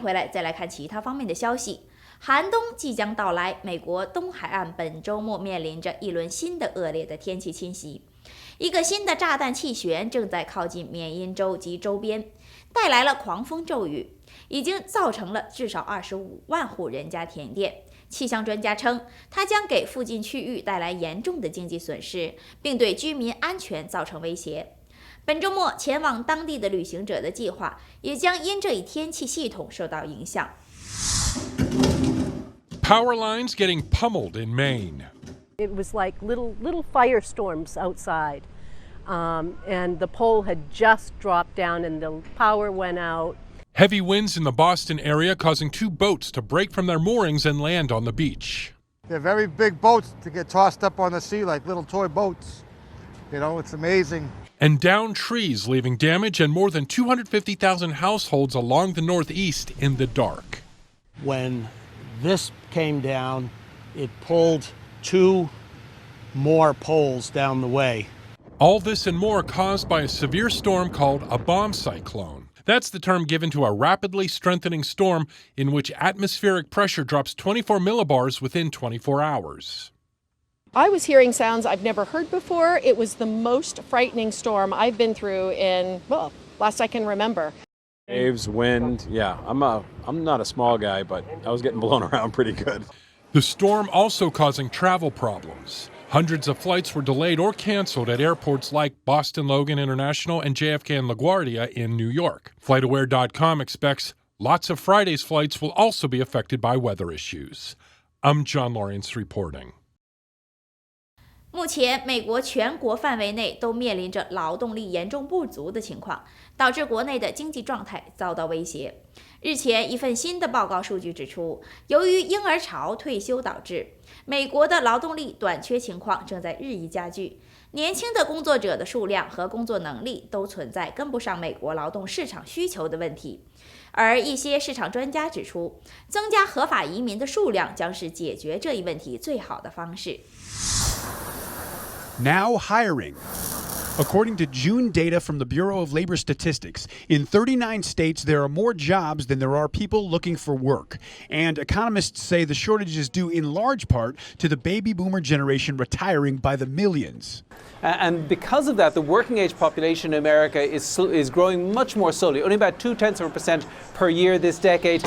回来再来看其他方面的消息。寒冬即将到来，美国东海岸本周末面临着一轮新的恶劣的天气侵袭。一个新的炸弹气旋正在靠近缅因州及周边，带来了狂风骤雨，已经造成了至少25万户人家停电。气象专家称，它将给附近区域带来严重的经济损失，并对居民安全造成威胁。本周末前往当地的旅行者的计划也将因这一天气系统受到影响。Power lines getting pummeled in Maine. It was like little firestorms outside, and the pole had just dropped down and the power went out. Heavy winds in the Boston area causing 2 boats to break from their moorings and land on the beach. They're very big boats to get tossed up on the sea like little toy boats. You know, it's amazing. And downed trees, leaving damage and more than 250,000 households along the Northeast in the dark. When this came down, it pulled 2 more poles down the way. All this and more caused by a severe storm called a bomb cyclone. That's the term given to a rapidly strengthening storm in which atmospheric pressure drops 24 millibars within 24 hours. I was hearing sounds I've never heard before. It was the most frightening storm I've been through in, well, last I can remember. Waves, wind, yeah. I'm not a small guy, but I was getting blown around pretty good. The storm also causing travel problems. Hundreds of flights were delayed or canceled at airports like Boston Logan International and JFK and LaGuardia in New York. FlightAware.com expects lots of Friday's flights will also be affected by weather issues. I'm John Lawrence reporting. 目前，美国全国范围内都面临着劳动力严重不足的情况，导致国内的经济状态遭到威胁。日前，一份新的报告数据指出，由于婴儿潮退休导致，美国的劳动力短缺情况正在日益加剧。年轻的工作者的数量和工作能力都存在跟不上美国劳动市场需求的问题。而一些市场专家指出，增加合法移民的数量将是解决这一问题最好的方式。Now hiring. According to June data from the Bureau of Labor Statistics, in 39 states there are more jobs than there are people looking for work. And economists say the shortage is due in large part to the baby boomer generation retiring by the millions. And because of that, the working age population in America is growing much more slowly, only about 0.2% per year this decade.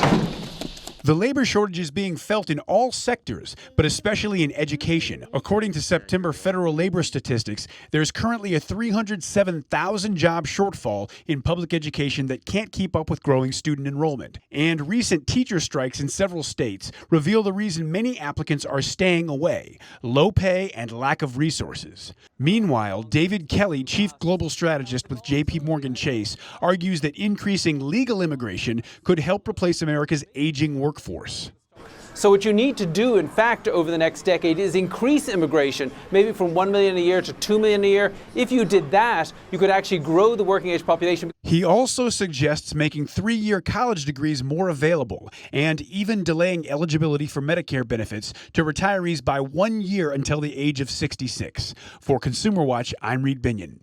The labor shortage is being felt in all sectors, but especially in education. According to September federal labor statistics, there's currently a 307,000 job shortfall in public education that can't keep up with growing student enrollment. And recent teacher strikes in several states reveal the reason many applicants are staying away: low pay and lack of resources. Meanwhile, David Kelly, chief global strategist with JP Morgan Chase, argues that increasing legal immigration could help replace America's aging workforce. So what you need to do, in fact, over the next decade is increase immigration, maybe from 1 million a year to 2 million a year. If you did that, you could actually grow the working age population. He also suggests making 3-year college degrees more available and even delaying eligibility for Medicare benefits to retirees by 1 year until the age of 66. For Consumer Watch, I'm Reed Binion.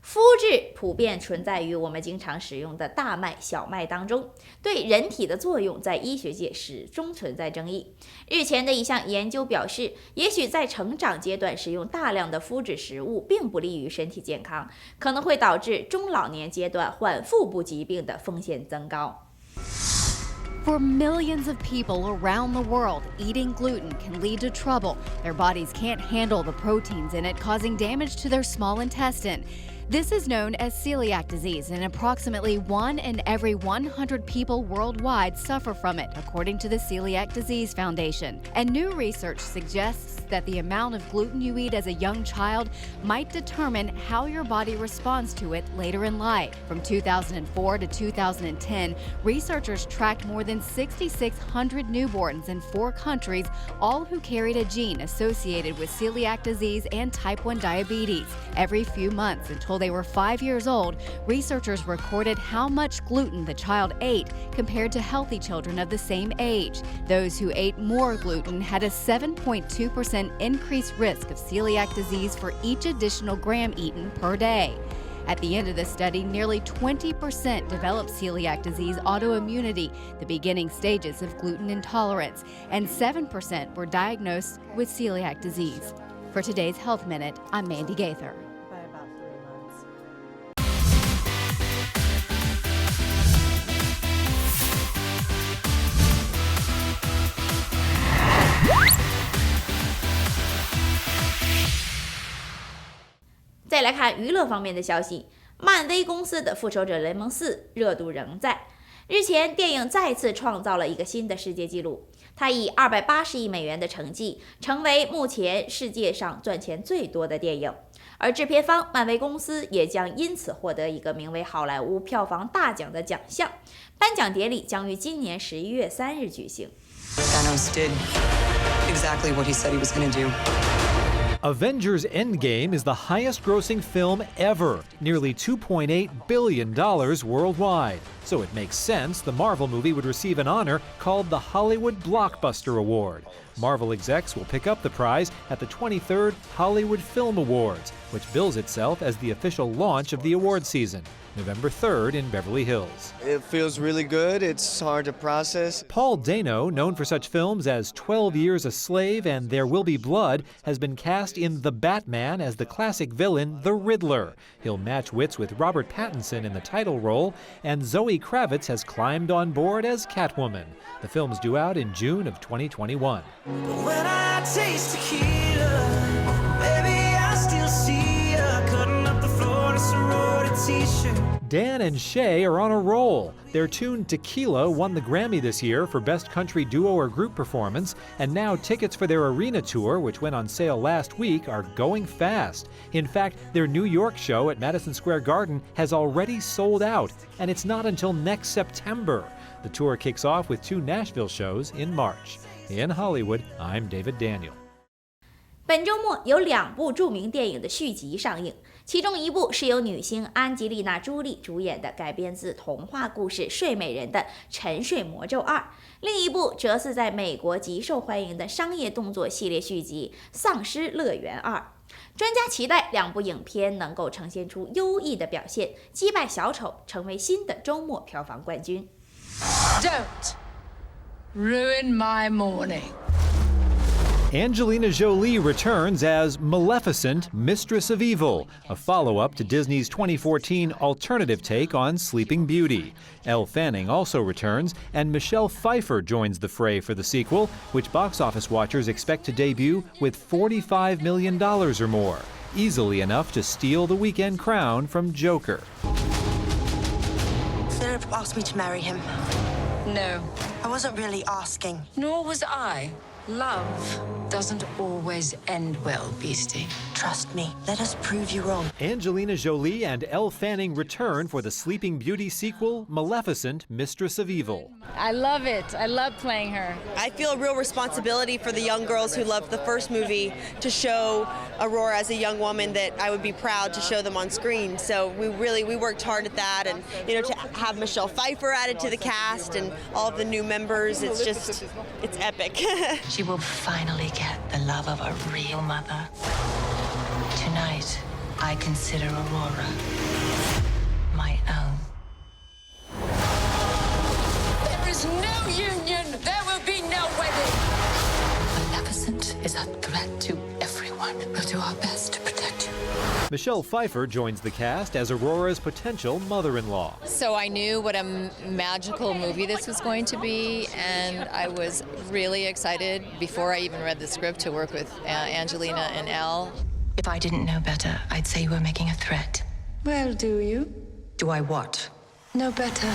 麸质普遍存在于我们经常使用的大麦、小麦当中，对人体的作用在医学界始终存在争议。日前的一项研究表示，也许在成长阶段使用大量的麸质食物并不利于身体健康，可能会导致中老年阶段患腹部疾病的风险增高。For millions of people around the world, eating gluten can lead to trouble. Their bodies can't handle the proteins in it, causing damage to their small intestine. This is known as celiac disease, and approximately 1 in every 100 people worldwide suffer from it, according to the Celiac Disease Foundation. And new research suggests that the amount of gluten you eat as a young child might determine how your body responds to it later in life. From 2004 to 2010, researchers tracked more than 6,600 newborns in 4 countries, all who carried a gene associated with celiac disease and type 1 diabetes. Every few months until they were 5 years old, researchers recorded how much gluten the child ate compared to healthy children of the same age. Those who ate more gluten had a 7.2% increased risk of celiac disease for each additional gram eaten per day. At the end of the study, nearly 20% developed celiac disease autoimmunity, the beginning stages of gluten intolerance, and 7% were diagnosed with celiac disease. For today's Health Minute, I'm Mandy Gaither. By about 3 months.再来看娱乐方面的消息，漫威公司的《复仇者联盟4》热度仍在。日前，电影再次创造了一个新的世界纪录，它以280亿美元的成绩，成为目前世界上赚钱最多的电影。而制片方漫威公司也将因此获得一个名为好莱坞票房大奖的奖项。颁奖典礼将于今年11月3日举行。Thanos did exactly what he said he was going to do. Avengers Endgame is the highest-grossing film ever, nearly $2.8 billion worldwide. So it makes sense the Marvel movie would receive an honor called the Hollywood Blockbuster Award. Marvel execs will pick up the prize at the 23rd Hollywood Film Awards, which bills itself as the official launch of the award season, November 3rd in Beverly Hills. It feels really good. It's hard to process. Paul Dano, known for such films as 12 Years a Slave and There Will Be Blood, has been cast in The Batman as the classic villain, the Riddler. He'll match wits with Robert Pattinson in the title role, and Zoe Kravitz has climbed on board as Catwoman. The film's due out in June of 2021. When I taste tequila, baby, I still see you cutting up the floor in a sorority t-shirt. Dan and Shay are on a roll. Their tune Tequila won the Grammy this year for Best Country Duo or Group Performance, and now tickets for their arena tour, which went on sale last week, are going fast. In fact, their New York show at Madison Square Garden has already sold out, and it's not until next September. The tour kicks off with 2 Nashville shows in March. In Hollywood, I'm David Daniel. 本周末有2部著名电影的续集上映，其中一部是由女星安吉丽娜·朱莉主演的改编自童话故事《睡美人》的《沉睡魔咒2》，另一部则是在美国极受欢迎的商业动作系列续集《丧尸乐园2》。专家期待2部影片能够呈现出优异的表现，击败小丑，成为新的周末票房冠军。Don't ruin my morning. Angelina Jolie returns as Maleficent, Mistress of Evil, a follow-up to Disney's 2014 alternative take on Sleeping Beauty. Elle Fanning also returns, and Michelle Pfeiffer joins the fray for the sequel, which box office watchers expect to debut with $45 million or more, easily enough to steal the weekend crown from Joker. Philip asked me to marry him. No. I wasn't really asking. Nor was I. Love doesn't always end well, Beastie. Trust me. Let us prove you wrong. Angelina Jolie and Elle Fanning return for the Sleeping Beauty sequel, Maleficent, Mistress of Evil. I love it. I love playing her. I feel a real responsibility for the young girls who loved the first movie to show Aurora as a young woman that I would be proud to show them on screen. So we worked hard at that, and to have Michelle Pfeiffer added to the cast and all of the new members, it's epic. She will finally get the love of a real mother. Tonight, I consider Aurora my own. There is no union. There will be no wedding. Maleficent is a threat to everyone. We'll do our best to protect you. Michelle Pfeiffer joins the cast as Aurora's potential mother-in-law. So I knew what a magical movie this was going to be, and I was really excited before I even read the script to work with Angelina and Elle. If I didn't know better, I'd say you were making a threat. Well, do you? Do I what? No better.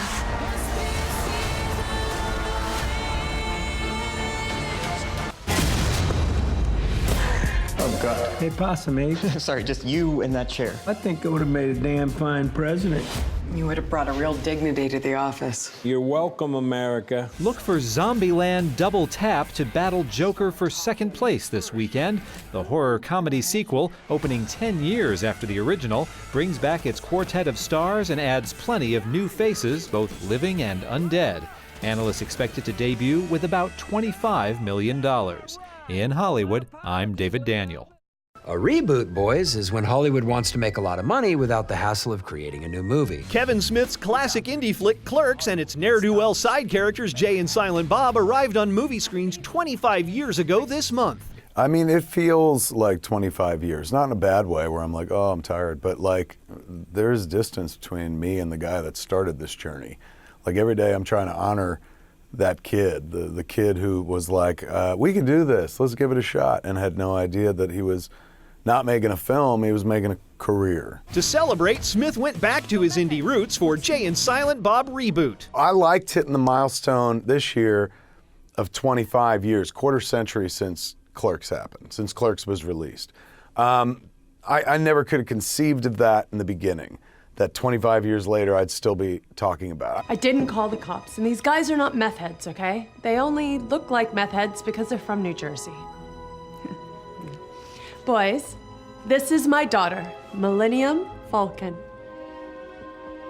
Oh, God. Hey, Possum, eh? Sorry, just you in that chair. I think I would have made a damn fine president. You would have brought a real dignity to the office. You're welcome, America. Look for Zombieland Double Tap to battle Joker for second place this weekend. The horror comedy sequel, opening 10 years after the original, brings back its quartet of stars and adds plenty of new faces, both living and undead. Analysts expect it to debut with about $25 million. In Hollywood, I'm David Daniel. A reboot, boys, is when Hollywood wants to make a lot of money without the hassle of creating a new movie. Kevin Smith's classic indie flick Clerks and its ne'er-do-well side characters Jay and Silent Bob arrived on movie screens 25 years ago this month. I mean, it feels like 25 years, not in a bad way where I'm like, oh, I'm tired, but like there's distance between me and the guy that started this journey. Like every day I'm trying to honor that kid, the kid who was like, we can do this, let's give it a shot, and had no idea that he was not making a film, he was making a career. To celebrate, Smith went back to his indie roots for Jay and Silent Bob Reboot. I liked hitting the milestone this year of 25 years, quarter century since Clerks happened, since Clerks was released. I never could have conceived of that in the beginning, that 25 years later I'd still be talking about it. I didn't call the cops, and these guys are not meth heads, okay? They only look like meth heads because they're from New Jersey. Boys, this is my daughter, Millennium Falcon.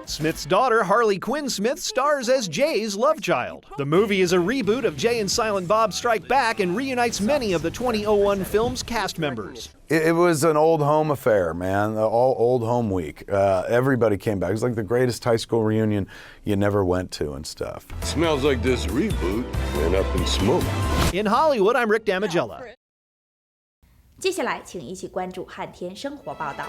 Smith's daughter, Harley Quinn Smith, stars as Jay's love child. The movie is a reboot of Jay and Silent Bob Strike Back and reunites many of the 2001 film's cast members. It was an old home affair, man, all old home week. Everybody came back. It was like the greatest high school reunion you never went to and stuff. Smells like this reboot went up in smoke. In Hollywood, I'm Rick Damigella. 接下来，请一起关注汉天生活报道。